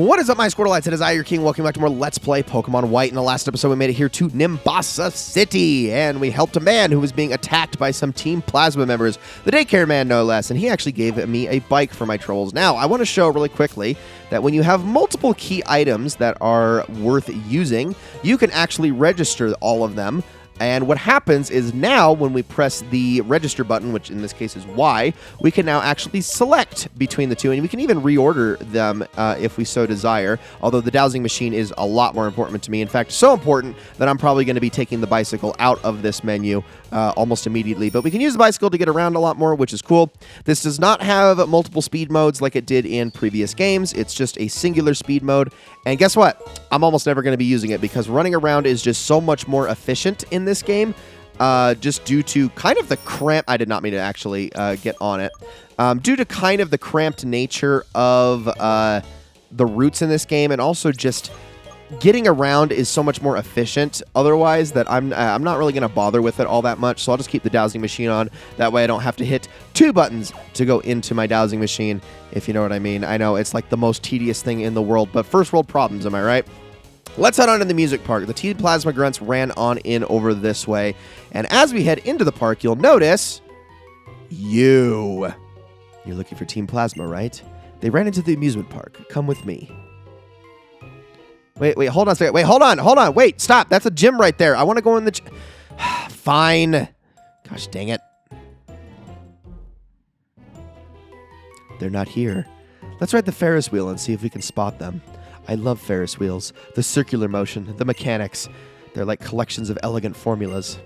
What is up, my Squirtleites? It is I, your king. Welcome back to more Let's Play Pokemon White. In the last episode, we made it here to Nimbasa City, and we helped a man who was being attacked by some Team Plasma members, the daycare man, no less, and he actually gave me a bike for my troubles. Now, I want to show really quickly that when you have multiple key items that are worth using, you can actually register all of them. And what happens is now when we press the register button, which in this case is Y, we can now actually select between the two, and we can even reorder them if we so desire, although the dowsing machine is a lot more important to me. In fact, so important that I'm probably going to be taking the bicycle out of this menu almost immediately. But we can use the bicycle to get around a lot more, which is cool. This does not have multiple speed modes like it did in previous games. It's just a singular speed mode. And guess what? I'm almost never going to be using it because running around is just so much more efficient in this game, just due to kind of the I did not mean to actually get on it. Due to kind of the cramped nature of the routes in this game, and also just getting around is so much more efficient otherwise that I'm not really going to bother with it all that much, so I'll just keep the dowsing machine on. That way I don't have to hit two buttons to go into my dowsing machine, if you know what I mean. I know it's like the most tedious thing in the world, but first world problems, am I right? Let's head on to the music park. The Team Plasma Grunts ran on in over this way, and as we head into the park, you'll notice you're looking for Team Plasma, right? They ran into the amusement park. Come with me. Wait, hold on a second. Wait, hold on. Wait, stop. That's a gym right there. I want to go in the Fine. Gosh, dang it. They're not here. Let's ride the Ferris wheel and see if we can spot them. I love Ferris wheels. The circular motion, the mechanics. They're like collections of elegant formulas.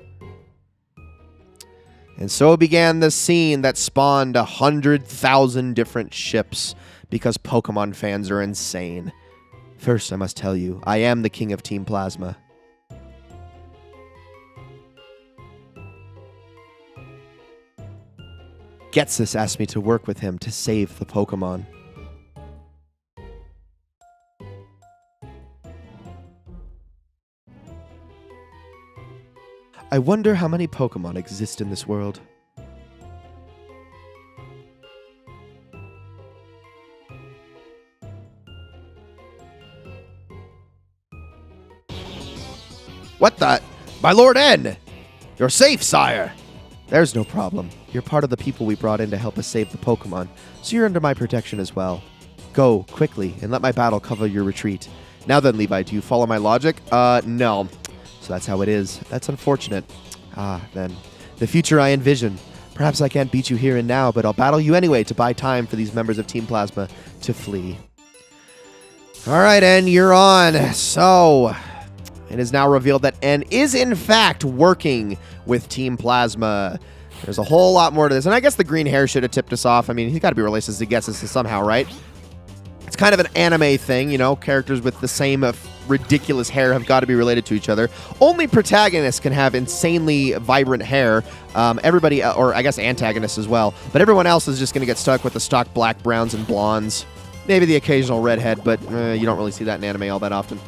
And so began the scene that spawned 100,000 different ships because Pokemon fans are insane. First, I must tell you, I am the king of Team Plasma. Getsus asked me to work with him to save the Pokemon. I wonder how many Pokemon exist in this world. What the? My Lord N! You're safe, sire! There's no problem. You're part of the people we brought in to help us save the Pokemon, so you're under my protection as well. Go, quickly, and let my battle cover your retreat. Now then, Levi, do you follow my logic? No. So that's how it is. That's unfortunate. Then. The future I envision. Perhaps I can't beat you here and now, but I'll battle you anyway to buy time for these members of Team Plasma to flee. Alright, N, you're on. So, it is now revealed that N is in fact working with Team Plasma. There's a whole lot more to this, and I guess the green hair should have tipped us off. I mean, he's got to be related to Getsus somehow, right? It's kind of an anime thing, you know, characters with the same ridiculous hair have got to be related to each other. Only protagonists can have insanely vibrant hair. Everybody, or I guess antagonists as well, but everyone else is just going to get stuck with the stock black, browns, and blondes. Maybe the occasional redhead, but you don't really see that in anime all that often.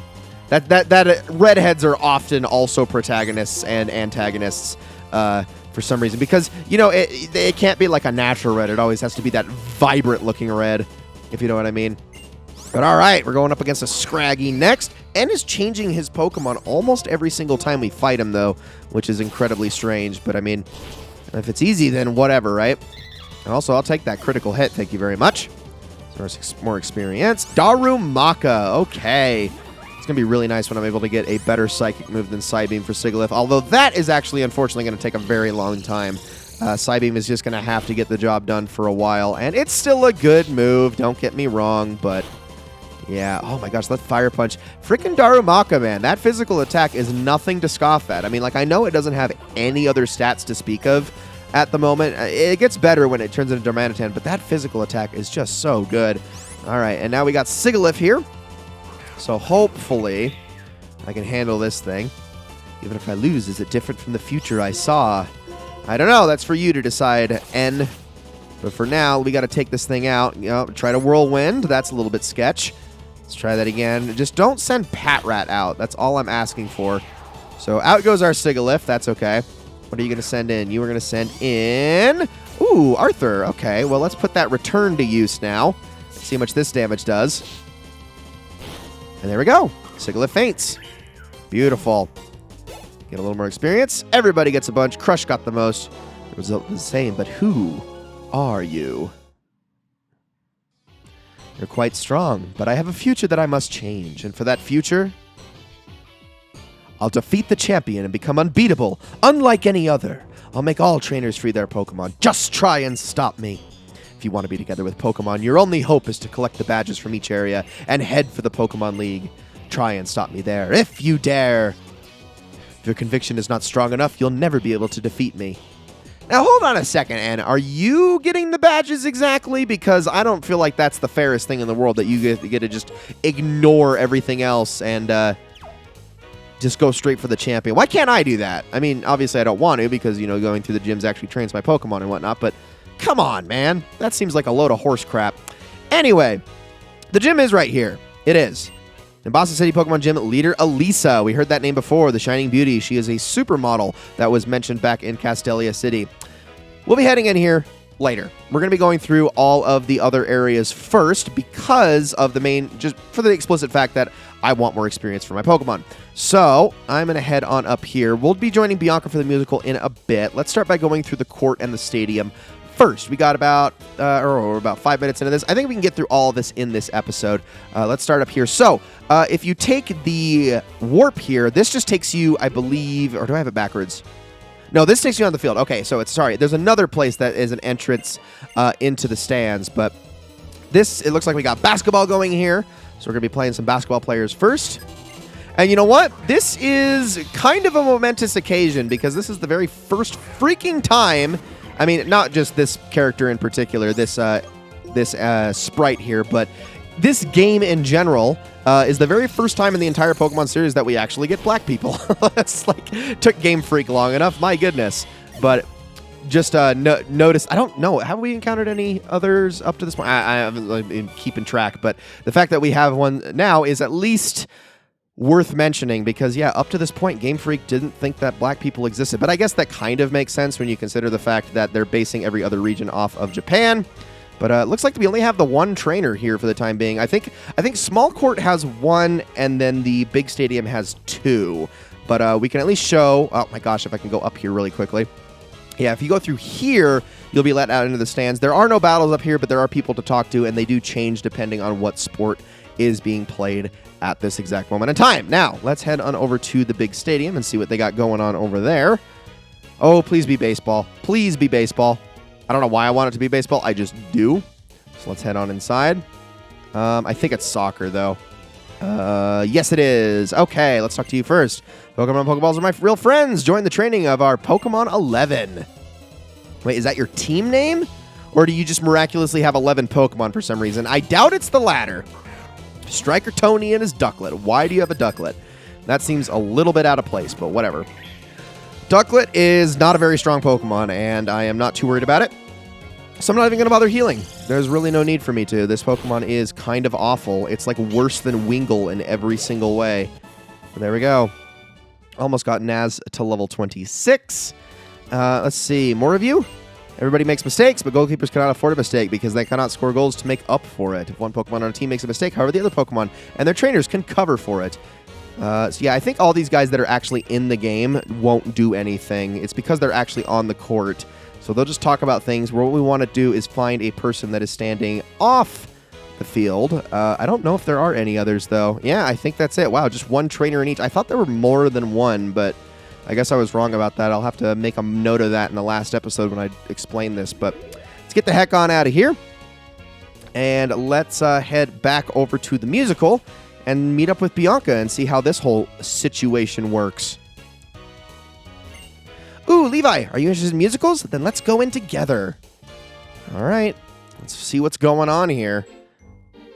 That redheads are often also protagonists and antagonists for some reason, because, you know, it can't be like a natural red. It always has to be that vibrant looking red, if you know what I mean. But all right, we're going up against a Scraggy next. N is changing his Pokemon almost every single time we fight him, though, which is incredibly strange. But, I mean, if it's easy, then whatever, right? And also, I'll take that critical hit. Thank you very much. So more experience. Darumaka. Okay. It's going to be really nice when I'm able to get a better Psychic move than Psybeam for Sigilyph, although that is actually, unfortunately, going to take a very long time. Psybeam is just going to have to get the job done for a while, and it's still a good move, don't get me wrong, but yeah, oh my gosh, that Fire Punch. Freaking Darumaka, man, that physical attack is nothing to scoff at. I mean, like, I know it doesn't have any other stats to speak of at the moment. It gets better when it turns into Darmanitan, but that physical attack is just so good. All right, and now we got Sigilyph here, so hopefully I can handle this thing. Even if I lose, is it different from the future I saw? I don't know. That's for you to decide, N. But for now, we got to take this thing out. You know, try to Whirlwind. That's a little bit sketch. Let's try that again. Just don't send Patrat out. That's all I'm asking for. So out goes our Sigilyph. That's okay. What are you going to send in? You are going to send in... Ooh, Arthur. Okay, well, let's put that return to use now. See how much this damage does. And there we go. Sigilyph faints. Beautiful. Get a little more experience. Everybody gets a bunch. Crush got the most. The result is the same, but who are you? You're quite strong, but I have a future that I must change. And for that future, I'll defeat the champion and become unbeatable, unlike any other. I'll make all trainers free their Pokemon. Just try and stop me. If you want to be together with Pokemon, your only hope is to collect the badges from each area and head for the Pokemon League. Try and stop me there, if you dare. If your conviction is not strong enough, you'll never be able to defeat me. Now, hold on a second, Anne. Are you getting the badges exactly? Because I don't feel like that's the fairest thing in the world, that you get to just ignore everything else and just go straight for the champion. Why can't I do that? I mean, obviously I don't want to because, you know, going through the gyms actually trains my Pokemon and whatnot, but come on, man. That seems like a load of horse crap. Anyway, the gym is right here. It is. Nimbasa City Pokemon Gym leader Elisa. We heard that name before, the Shining Beauty. She is a supermodel that was mentioned back in Castelia City. We'll be heading in here later. We're going to be going through all of the other areas first because of the main, just for the explicit fact that I want more experience for my Pokemon. So I'm going to head on up here. We'll be joining Bianca for the musical in a bit. Let's start by going through the court and the stadium first. We got about 5 minutes into this. I think we can get through all of this in this episode. Let's start up here. So if you take the warp here, this just takes you, I believe, or do I have it backwards? No, this takes you on the field. Okay, so there's another place that is an entrance into the stands, but it looks like we got basketball going here. So we're going to be playing some basketball players first. And you know what? This is kind of a momentous occasion because this is the very first freaking time. I mean, not just this character in particular, this sprite here, but this game in general is the very first time in the entire Pokemon series that we actually get black people. It's like, took Game Freak long enough, my goodness. But just notice, I don't know, have we encountered any others up to this point? I haven't been keeping track, but the fact that we have one now is at least worth mentioning because, yeah, up to this point, Game Freak didn't think that black people existed. But I guess that kind of makes sense when you consider the fact that they're basing every other region off of Japan. But it looks like we only have the one trainer here for the time being. I think Small Court has one, and then the big stadium has two. But we can at least show... Oh, my gosh, if I can go up here really quickly. Yeah, if you go through here, you'll be let out into the stands. There are no battles up here, but there are people to talk to, and they do change depending on what sport is being played at this exact moment in time. Now, let's head on over to the big stadium and see what they got going on over there. Oh, please be baseball. Please be baseball. I don't know why I want it to be baseball. I just do. So let's head on inside. I think it's soccer, though. Yes, it is. Okay, let's talk to you first. Pokemon Pokeballs are my real friends. Join the training of our Pokemon 11. Wait, is that your team name? Or do you just miraculously have 11 Pokemon for some reason? I doubt it's the latter. Striker Tony and his Ducklet. Why do you have a Ducklet? That seems a little bit out of place, but whatever. Ducklet is not a very strong Pokemon, and I am not too worried about it. So I'm not even going to bother healing. There's really no need for me to. This Pokemon is kind of awful. It's like worse than Wingull in every single way. But there we go. Almost got Naz to level 26. Let's see. More of you? Everybody makes mistakes, but goalkeepers cannot afford a mistake because they cannot score goals to make up for it. If one Pokemon on a team makes a mistake, however, the other Pokemon and their trainers can cover for it. So yeah, I think all these guys that are actually in the game won't do anything. It's because they're actually on the court. So they'll just talk about things. What we want to do is find a person that is standing off the field. I don't know if there are any others, though. Yeah, I think that's it. Wow, just one trainer in each. I thought there were more than one, but I guess I was wrong about that. I'll have to make a note of that in the last episode when I explain this. But let's get the heck on out of here. And let's head back over to the musical and meet up with Bianca and see how this whole situation works. Ooh, Levi, are you interested in musicals? Then let's go in together. All right, let's see what's going on here.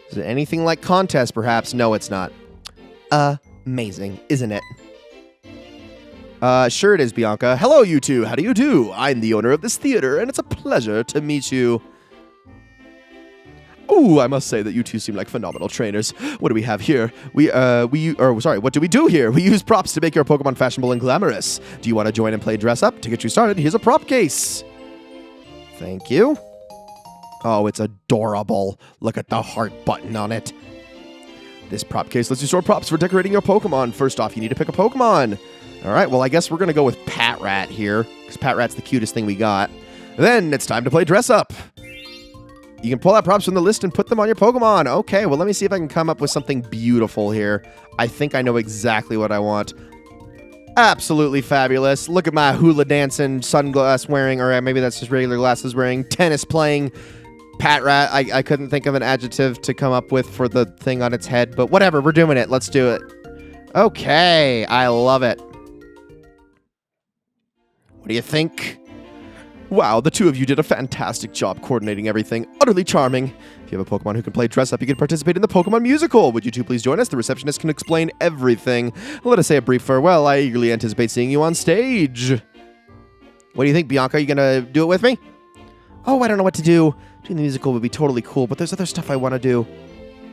Is it anything like contest, perhaps? No, it's not. Amazing, isn't it? Sure it is, Bianca. Hello, you two. How do you do? I'm the owner of this theater, and it's a pleasure to meet you. Ooh, I must say that you two seem like phenomenal trainers. What do we have here? What do we do here? We use props to make your Pokemon fashionable and glamorous. Do you want to join and play dress up? To get you started, here's a prop case. Thank you. Oh, it's adorable. Look at the heart button on it. This prop case lets you store props for decorating your Pokemon. First off, you need to pick a Pokemon. All right, well, I guess we're going to go with Patrat here, because Patrat's the cutest thing we got. Then it's time to play Dress Up. You can pull out props from the list and put them on your Pokemon. Okay, well, let me see if I can come up with something beautiful here. I think I know exactly what I want. Absolutely fabulous. Look at my hula dancing, sunglass wearing, or maybe that's just regular glasses wearing, tennis playing Patrat. I couldn't think of an adjective to come up with for the thing on its head, but whatever, we're doing it. Let's do it. Okay, I love it. What do you think? Wow, the two of you did a fantastic job coordinating everything. Utterly charming. If you have a Pokemon who can play Dress Up, you can participate in the Pokemon musical. Would you two please join us? The receptionist can explain everything. Let us say a brief farewell. I eagerly anticipate seeing you on stage. What do you think, Bianca? Are you going to do it with me? Oh, I don't know what to do. Doing the musical would be totally cool, but there's other stuff I want to do.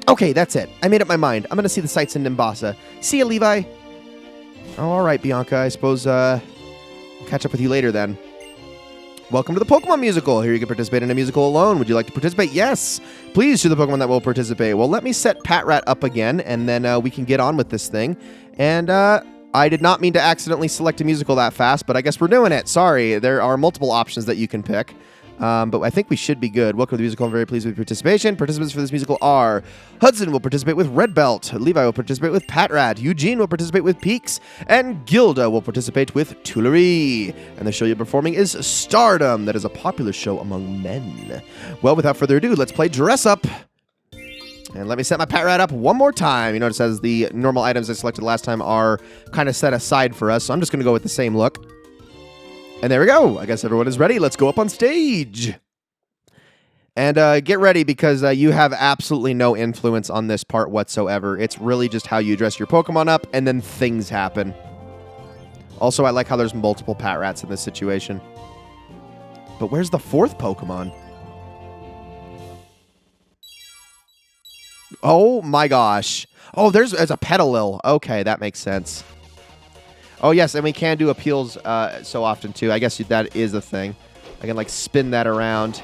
Okay, that's it. I made up my mind. I'm going to see the sights in Nimbasa. See you, Levi. Oh, all right, Bianca. I suppose I'll catch up with you later then. Welcome to the Pokemon musical. Here you can participate in a musical alone. Would you like to participate? Yes. Please choose the Pokemon that will participate. Well, let me set Patrat up again, and then we can get on with this thing. And I did not mean to accidentally select a musical that fast, but I guess we're doing it. Sorry. There are multiple options that you can pick. But I think we should be good. Welcome to the musical. I'm very pleased with your participation. Participants for this musical are Hudson will participate with Red Belt, Levi will participate with Patrat, Eugene will participate with Peaks, and Gilda will participate with Tuileries. And the show you're performing is Stardom. That is a popular show among men. Well, without further ado, let's play Dress Up. And let me set my Patrat up one more time. You notice as the normal items I selected last time are kind of set aside for us, so I'm just going to go with the same look. And there we go. I guess everyone is ready. Let's go up on stage. And get ready because you have absolutely no influence on this part whatsoever. It's really just how you dress your Pokemon up, and then things happen. Also, I like how there's multiple Patrats in this situation. But where's the fourth Pokemon? Oh my gosh. Oh, there's a Petalil. Okay, that makes sense. Oh, yes, and we can do appeals so often, too. I guess that is a thing. I can, like, spin that around.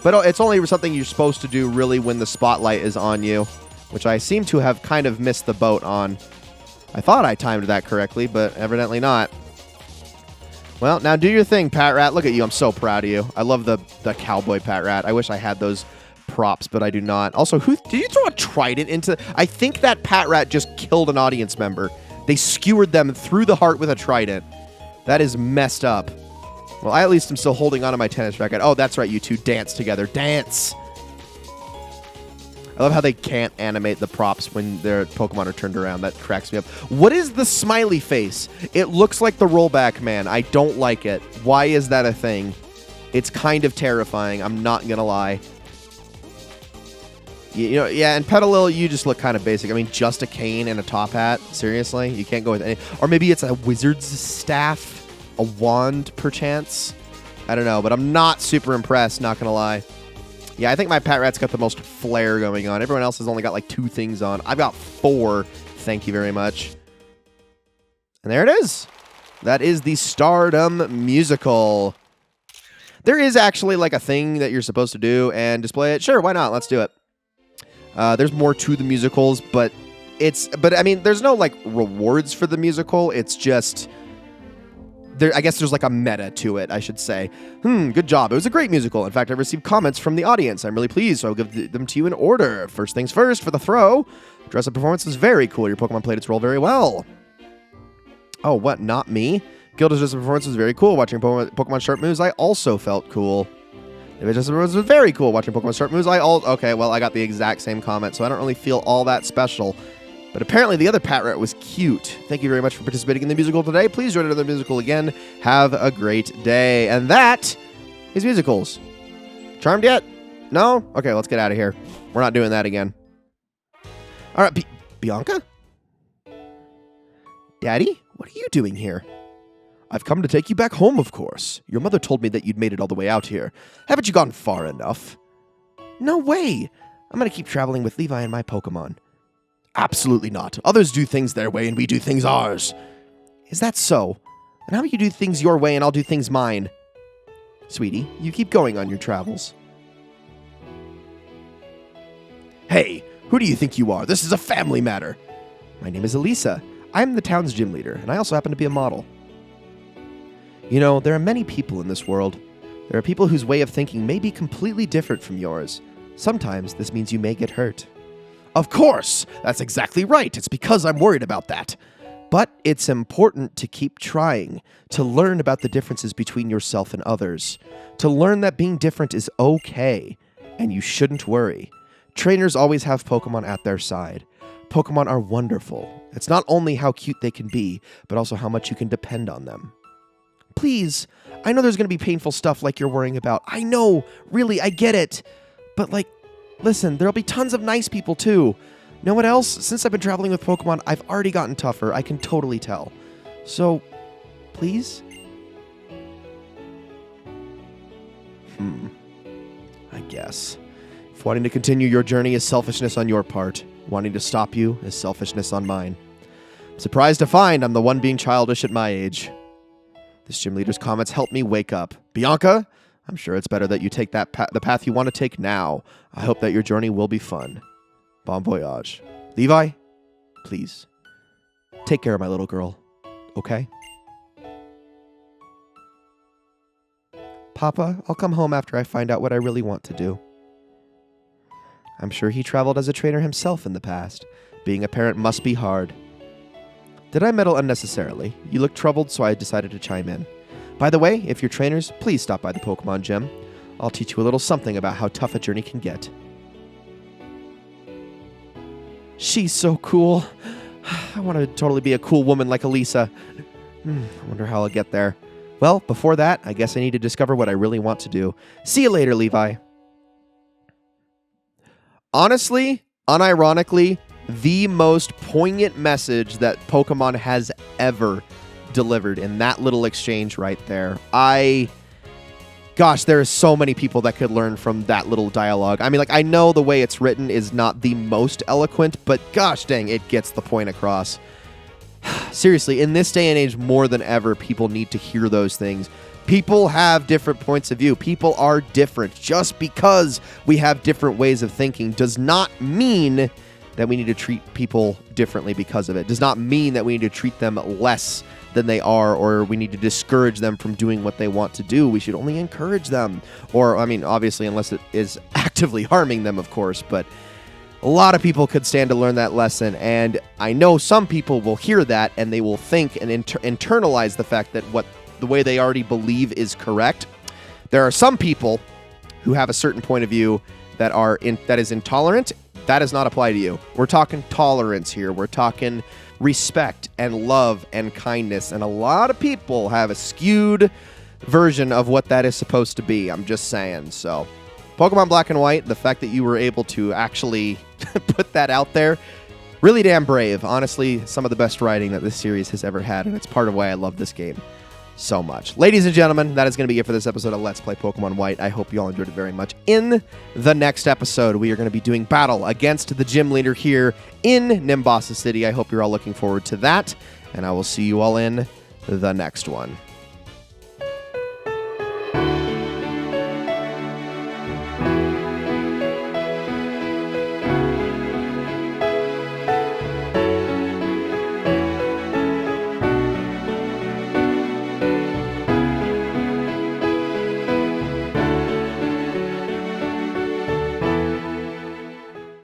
But it's only something you're supposed to do, really, when the spotlight is on you, which I seem to have kind of missed the boat on. I thought I timed that correctly, but evidently not. Well, now do your thing, Patrat. Look at you. I'm so proud of you. I love the cowboy Patrat. I wish I had those props, but I do not. Also, did you throw a trident into... I think that Patrat just killed an audience member. They skewered them through the heart with a trident. That is messed up. Well, I at least am still holding on to my tennis racket. Oh, that's right. You two dance together. Dance! I love how they can't animate the props when their Pokemon are turned around. That cracks me up. What is the smiley face? It looks like the Rollback Man. I don't like it. Why is that a thing? It's kind of terrifying. I'm not going to lie. You know, yeah, and Petalil, you just look kind of basic. I mean, just a cane and a top hat. Seriously? You can't go with any... Or maybe it's a wizard's staff? A wand, perchance? I don't know, but I'm not super impressed, not gonna lie. Yeah, I think my Patrat's got the most flair going on. Everyone else has only got like 2 things on. I've got 4. Thank you very much. And there it is. That is the Stardom musical. There is actually like a thing that you're supposed to do and display it. Sure, why not? Let's do it. There's more to the musicals, but I mean, there's no like rewards for the musical. It's just I guess there's like a meta to it, I should say. Good job. It was a great musical. In fact, I received comments from the audience. I'm really pleased, so I'll give them to you in order. First things first, for the throw. Dress Up performance was very cool. Your Pokemon played its role very well. Oh, what? Not me? Gilda's Dress Up performance was very cool. Watching Pokemon Sharp Moves, I also felt cool. It just was very cool watching Pokemon Sharp Moves. Okay, well, I got the exact same comment, so I don't really feel all that special. But apparently the other Patrat was cute. Thank you very much for participating in the musical today. Please join another musical again. Have a great day. And that is musicals. Charmed yet? No? Okay, let's get out of here. We're not doing that again. All right, Bianca? Daddy, what are you doing here? I've come to take you back home, of course. Your mother told me that you'd made it all the way out here. Haven't you gone far enough? No way. I'm going to keep traveling with Levi and my Pokemon. Absolutely not. Others do things their way and we do things ours. Is that so? And how about you do things your way and I'll do things mine? Sweetie, you keep going on your travels. Hey, Who do you think you are? This is a family matter. My name is Elisa. I'm the town's gym leader, and I also happen to be a model. You know, there are many people in this world. There are people whose way of thinking may be completely different from yours. Sometimes this means you may get hurt. Of course! That's exactly right. It's because I'm worried about that. But it's important to keep trying, to learn about the differences between yourself and others, to learn that being different is okay, and you shouldn't worry. Trainers always have Pokemon at their side. Pokemon are wonderful. It's not only how cute they can be, but also how much you can depend on them. Please, I know there's going to be painful stuff like you're worrying about. I know, really, I get it. But listen, there'll be tons of nice people too. Know what else? Since I've been traveling with Pokemon, I've already gotten tougher. I can totally tell. So, please? I guess. If wanting to continue your journey is selfishness on your part, wanting to stop you is selfishness on mine. I'm surprised to find I'm the one being childish at my age. This gym leader's comments helped me wake up. Bianca, I'm sure it's better that you take the path you want to take now. I hope that your journey will be fun. Bon voyage. Levi, please, take care of my little girl, okay? Papa, I'll come home after I find out what I really want to do. I'm sure he traveled as a trainer himself in the past. Being a parent must be hard. Did I meddle unnecessarily? You look troubled, so I decided to chime in. By the way, if you're trainers, please stop by the Pokemon Gym. I'll teach you a little something about how tough a journey can get. She's so cool. I want to totally be a cool woman like Elisa. I wonder how I'll get there. Well, before that, I guess I need to discover what I really want to do. See you later, Levi. Honestly, unironically, the most poignant message that Pokemon has ever delivered in that little exchange right there. Gosh, there are so many people that could learn from that little dialogue. I mean, I know the way it's written is not the most eloquent, but gosh dang, it gets the point across. Seriously, in this day and age, more than ever, people need to hear those things. People have different points of view. People are different. Just because we have different ways of thinking does not mean that we need to treat people differently because of it. Does not mean that we need to treat them less than they are, or we need to discourage them from doing what they want to do. We should only encourage them. Or, I mean, obviously, unless it is actively harming them, of course, but a lot of people could stand to learn that lesson, and I know some people will hear that, and they will think and internalize the fact that the way they already believe is correct. There are some people who have a certain point of view that is intolerant. That does not apply to you. We're talking tolerance here. We're talking respect and love and kindness, and a lot of people have a skewed version of what that is supposed to be. I'm just saying. So, Pokemon Black and White, the fact that you were able to actually put that out there, really damn brave. Honestly, some of the best writing that this series has ever had, and it's part of why I love this game so much. Ladies and gentlemen, that is going to be it for this episode of Let's Play Pokemon White. I hope you all enjoyed it very much. In the next episode, we are going to be doing battle against the gym leader here in Nimbasa City. I hope you're all looking forward to that, and I will see you all in the next one.